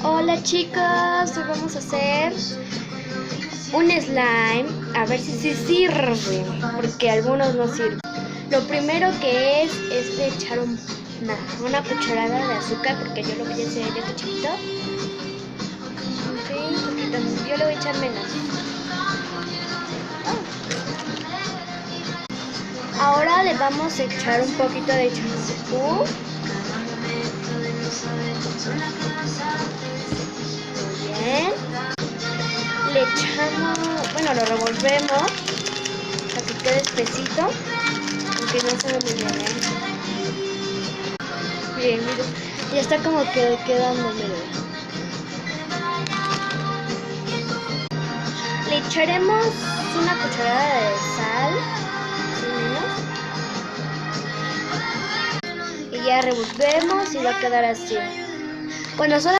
Hola chicos, hoy vamos a hacer un slime, a ver si sirve, porque algunos no sirven. Lo primero que es de echar una cucharada de azúcar, porque yo lo voy a hacer, ya está chiquito. Sí, un poquito, yo le voy a echar menos. Ahora le vamos a echar un poquito de champú. Bien. Le echamos, bueno, lo revolvemos para que quede espesito, aunque no se ve muy bien, Miren, miren, ya está como que quedando, miren. Le echaremos una cucharada de sal, más o menos, y ya revolvemos y va a quedar así. Bueno, solo